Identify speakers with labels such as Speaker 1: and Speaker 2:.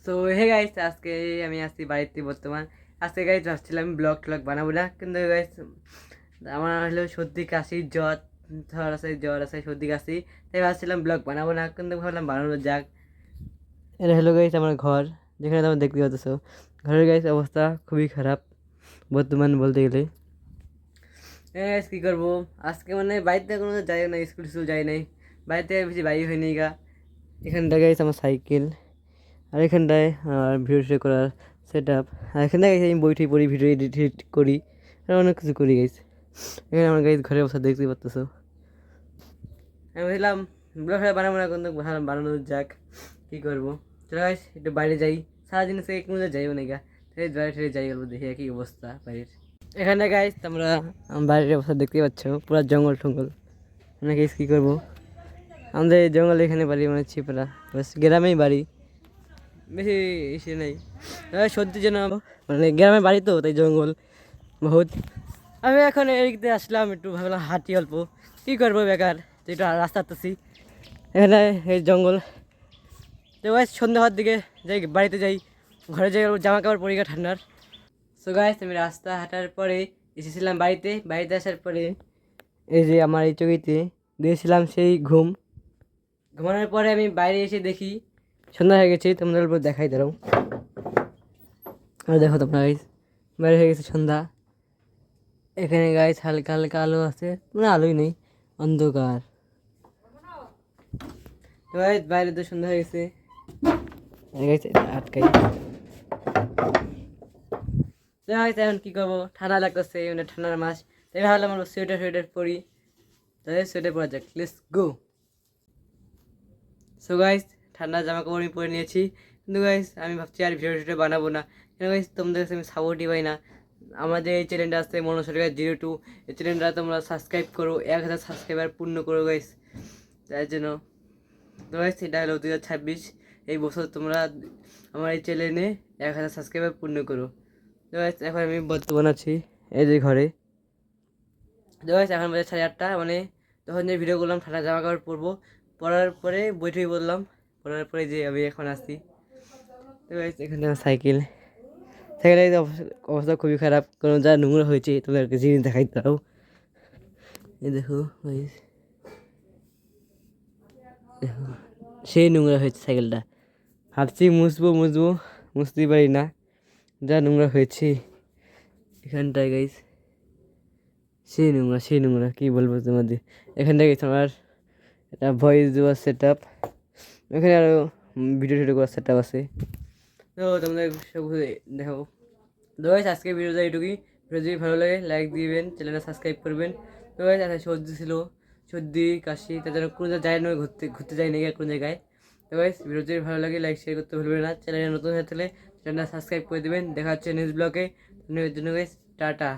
Speaker 1: So hey guys, আজকে আমি আসছি বাড়িতে বর্তমান। আজকে গাইস ভাবছিলাম ব্লগ ট্লগ বানাবো না, কিন্তু গাইস আমার হলো সর্দি কাশি জ্বর আছে সর্দি কাশি, তাই ভাবছিলাম ব্লগ বানাবো না, কিন্তু ভাবলাম বানানো যাক। এটা হলো গাইস আমার ঘর, যেখানে তোমরা দেখতে পাচ্ছ। ঘরের গাইস অবস্থা খুবই খারাপ বর্তমান বলতে গেলে। গাইস কী করবো, আজকে মানে বাড়িতে কোনো যাই না, স্কুল যাই নাই, বাড়িতে বেশি বাড়ি হয়নি গা। এখানটা গাইস আমার সাইকেল, আর এখানটায় আমার ভিডিও করার সেট আপ, আর এখানটায় আমি বই পড়ি, ভিডিও এডিট করি, আর অনেক কিছু করি গাইস। এখানে আমার গাইস ঘরের অবস্থা দেখতে পাচ্তেছো। আমি ভাবলাম ব্লগ বানাবো না, কিন্তু ভাবলাম বানানো যাক, কী করবো। চলো গাইস একটু বাইরে যাই, সারাদিন সে কোনো যাইও না গা, তাই বাইরে ঠেলে যাই, বলবো দেখি কী অবস্থা বাইরের। এখানে গাইস তোমরা আমার বাইরের অবস্থা দেখতে পাচ্ছ, পুরো জঙ্গল টঙ্গল। মানে গাইস কী করবো, আমাদের এই জঙ্গল এখানে বাড়ি, মানে ছিপরা, বাস গ্রামেই বাড়ি, বেশি ইসে নেই। সত্যি যেন মানে গ্রামের বাড়ি তো, তাই জঙ্গল বহুত। আমি এখন এদিকে আসলাম, একটু ভাবলাম হাঁটি অল্প, কী করবো বেকার, তো একটু রাস্তা আসতেছি। এখানে এই জঙ্গল, তো গাইস সন্ধ্যা হওয়ার দিকে যাই, বাড়িতে যাই, ঘরে যাই, জামা কাপড় পরিকা ঠান্ডার। সো গাইস আমি রাস্তা হাঁটার পরে এসেছিলাম বাড়িতে, বাড়িতে আসার পরে এই যে আমার এই চোখেতে দিয়েছিলাম সেই ঘুমানোর পরে আমি বাইরে এসে দেখি সন্ধ্যা হয়ে গেছে। তোমাদের উপর দেখাই দাঁড়াও, আর দেখো তোমরা গাইস, বাইরে হয়ে গেছে সন্ধ্যা। এখানে গাইস হালকা হালকা আলো আছে, মানে আলোই নেই, অন্ধকার। তো গাইস বাইরে তো সন্ধ্যা হয়ে গেছে, আটকাই। তো গাইস এখন কী করবো, ঠান্ডা লাগতেছে, মানে ঠান্ডার মাস, তাই ভাবলাম আমরা সোয়েটার পরি, তাহলে সোয়েটার পরা যাক, লেটস গো। সো গাইস ঠান্ডা জামা কাপড় আমি পরে নিয়েছি, কিন্তু গাইস আমি ভাবছি আর ভিডিও বানাবো না, কেন গাইস তোমাদের কাছে আমি সাপোর্টই পাই না। আমাদের এই চ্যানেলটা আসছে মনোসরিকা 02, এই চ্যানেলটা তোমরা সাবস্ক্রাইব করো, 1000 সাবস্ক্রাইবার পূর্ণ করো গাইস, তার জন্য। তো গাইস এটা হলো 2026, এই বছর তোমরা আমার এই চ্যানেলে 1000 সাবস্ক্রাইবার পূর্ণ করো। তো গাইস এখন আমি বর্তমান আছি এই যে ঘরে। তো গাইস এখন বাজে 8:30, মানে তখন যে ভিডিও করলাম ঠান্ডা জামা কাপড় পরবো, পরার পরে বইটই বললাম, পরার পরে যে আমি এখন আসছি। তো গাইস এখানে আমার সাইকেলের অবস্থা খুবই খারাপ, কারণ যা নোংরা হয়েছে তোমাদেরকে জিনিস দেখাই দাও। এই দেখো গাইস, দেখো সেই নোংরা হয়েছে সাইকেলটা, ভাবছি মুছবো মুছতেই পারি না, যা নোংরা হয়েছে এখানটায় গাইস, সেই নোংরা কী বলবো তোমাদের। এখানটায় গেছে আমার একটা ভয়েস দেওয়ার সেট আপ, এখানে আরও ভিডিও টিডিও করার সেট আপ আছে। তো তোমাদের সব দেখো। তো গাইস আজকে ভিডিওটা এইটুকুই, ভিডিও যদি ভালো লাগে লাইক দিবেন, চ্যানেলটা সাবস্ক্রাইব করবেন। তো গাইস আচ্ছা সর্দি ছিল, সর্দি কাশি, তার জন্য কোনো জায়গায় যায় না, ঘুরতে যাই নাকি কোনো জায়গায়। তো গাইস ভিডিও যদি ভালো লাগে লাইক শেয়ার করতে ভুলবেন না, চ্যানেলে নতুন হয়ে থাকলে চ্যানেলটা সাবস্ক্রাইব করে দেবেন। দেখা হচ্ছে নেক্সট ব্লগে, জন্য গাইস টাটা।